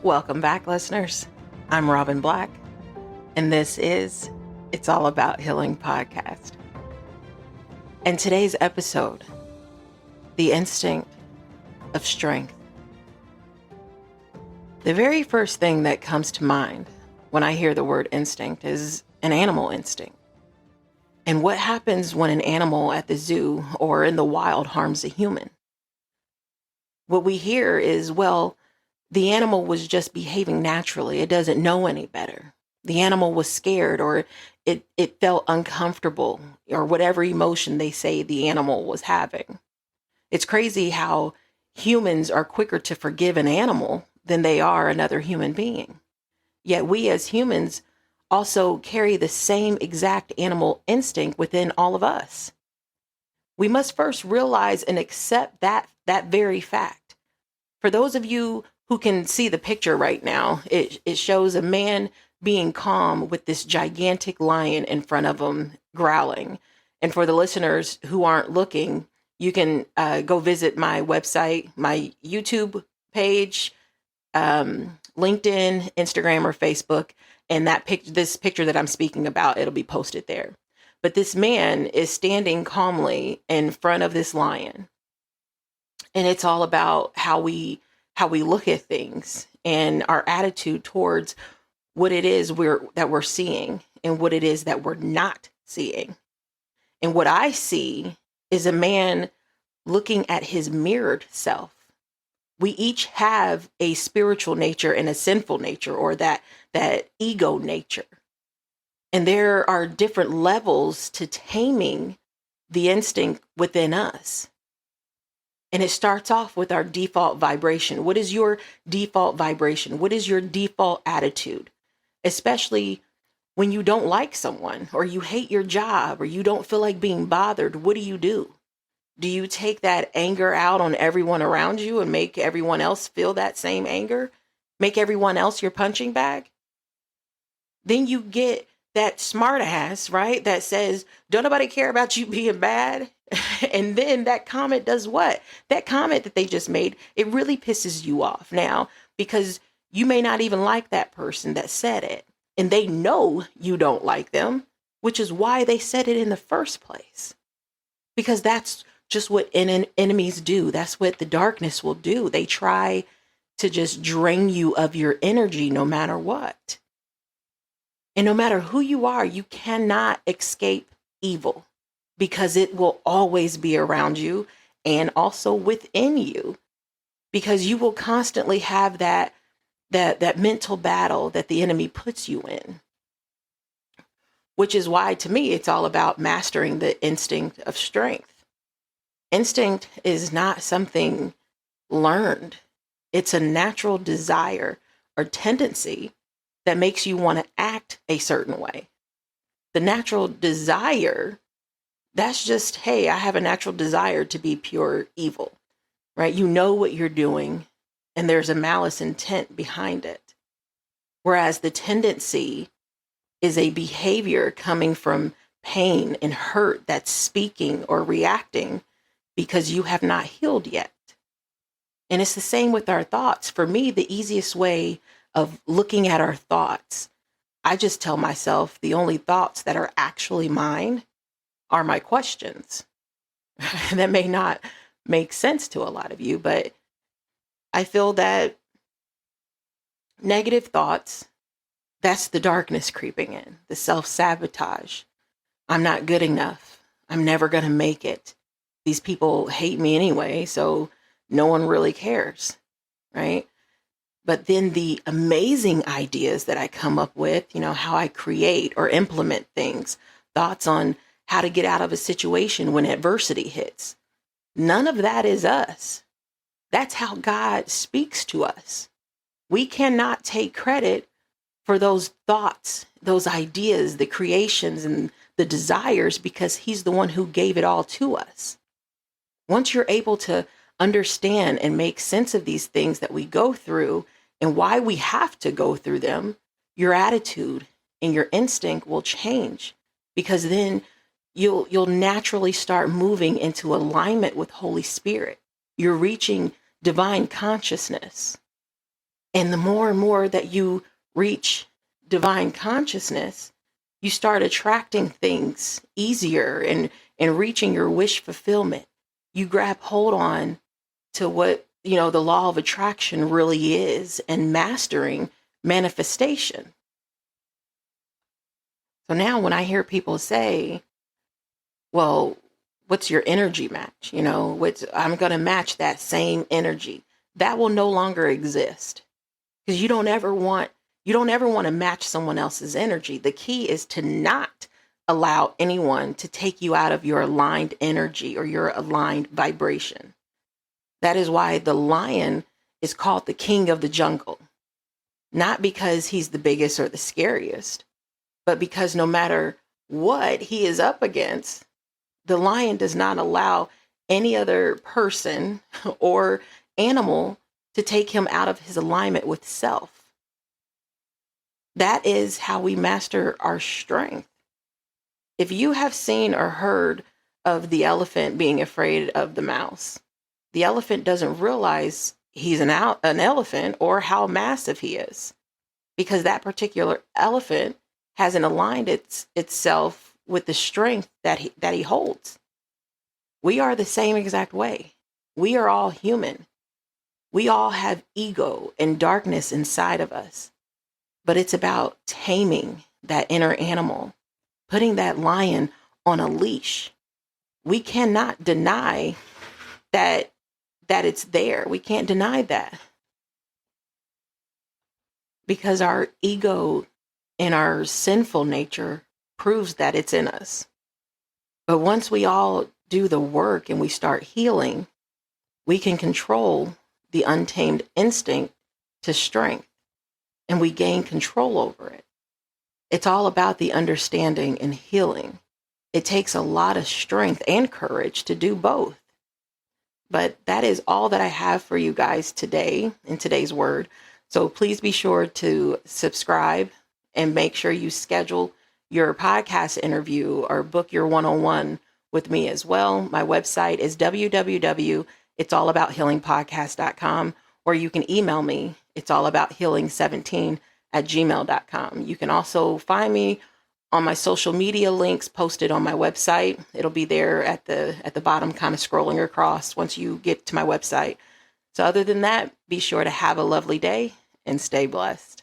Welcome back, listeners. I'm Robin Black, and this is It's All About Healing podcast. And today's episode, the instinct of strength. The very first thing that comes to mind when I hear the word instinct is an animal instinct. And what happens when an animal at the zoo or in the wild harms a human? What we hear is, well, the animal was just behaving naturally. It doesn't know any better. The animal was scared, or it felt uncomfortable, or whatever emotion they say the animal was having. It's crazy how humans are quicker to forgive an animal than they are another human being. Yet we as humans also carry the same exact animal instinct within all of us. We must first realize and accept that very fact. For those of you who can see the picture right now, it shows a man being calm with this gigantic lion in front of him growling. And for the listeners who aren't looking, you can go visit my website, my YouTube page, LinkedIn, Instagram, or Facebook. And this picture that I'm speaking about, it'll be posted there. But this man is standing calmly in front of this lion. And it's all about how we look at things and our attitude towards what it is that we're seeing and what it is that we're not seeing. And what I see is a man looking at his mirrored self. We each have a spiritual nature and a sinful nature, or that ego nature. And there are different levels to taming the instinct within us. And it starts off with our default vibration. What is your default vibration? What is your default attitude? Especially when you don't like someone, or you hate your job, or you don't feel like being bothered. What do? Do you take that anger out on everyone around you and make everyone else feel that same anger? Make everyone else your punching bag? Then you get that smart ass, right? That says, don't nobody care about you being bad. And then that comment does what? That comment that they just made, it really pisses you off now, because you may not even like that person that said it. And they know you don't like them, which is why they said it in the first place. Because that's just what enemies do. That's what the darkness will do. They try to just drain you of your energy no matter what. And no matter who you are, you cannot escape evil, because it will always be around you and also within you, because you will constantly have that mental battle that the enemy puts you in. Which is why, to me, it's all about mastering the instinct of strength. Instinct is not something learned. It's a natural desire or tendency that makes you want to act a certain way. The natural desire, that's just, hey, I have a natural desire to be pure evil, right? You know what you're doing, and there's a malice intent behind it. Whereas the tendency is a behavior coming from pain and hurt that's speaking or reacting because you have not healed yet. And it's the same with our thoughts. For me, the easiest way of looking at our thoughts, I just tell myself the only thoughts that are actually mine are my questions. That may not make sense to a lot of you, but I feel that negative thoughts, that's the darkness creeping in, the self-sabotage. I'm not good enough. I'm never going to make it. These people hate me anyway, so no one really cares, right? But then the amazing ideas that I come up with, how I create or implement things, thoughts on how to get out of a situation when adversity hits. None of that is us. That's how God speaks to us. We cannot take credit for those thoughts, those ideas, the creations, and the desires, because He's the one who gave it all to us. Once you're able to understand and make sense of these things that we go through and why we have to go through them, your attitude and your instinct will change, because then you'll naturally start moving into alignment with Holy Spirit. You're reaching divine consciousness. And the more and more that you reach divine consciousness, you start attracting things easier and reaching your wish fulfillment. You grab hold on to what, the law of attraction really is and mastering manifestation. So now when I hear people say, well, what's your energy match? I'm going to match that same energy. That will no longer exist because you don't ever want to match someone else's energy. The key is to not allow anyone to take you out of your aligned energy or your aligned vibration. That is why the lion is called the king of the jungle, not because he's the biggest or the scariest, but because no matter what he is up against, the lion does not allow any other person or animal to take him out of his alignment with self. That is how we master our strength. If you have seen or heard of the elephant being afraid of the mouse, the elephant doesn't realize he's an elephant or how massive he is, because that particular elephant hasn't aligned itself with the strength that he holds. We are the same exact way. We are all human. We all have ego and darkness inside of us, but it's about taming that inner animal, putting that lion on a leash. We cannot deny that it's there. We can't deny that because our ego and our sinful nature proves that it's in us. But once we all do the work and we start healing, we can control the untamed instinct to strength, and we gain control over it. It's all about the understanding and healing. It takes a lot of strength and courage to do both. But that is all that I have for you guys today in today's word. So please be sure to subscribe and make sure you schedule your podcast interview or book your one-on-one with me as well. My website is www.it'sallabouthealingpodcast.com, or you can email me. It's allabouthealing17@gmail.com. You can also find me on my social media links posted on my website. It'll be there at the bottom, kind of scrolling across once you get to my website. So other than that, be sure to have a lovely day and stay blessed.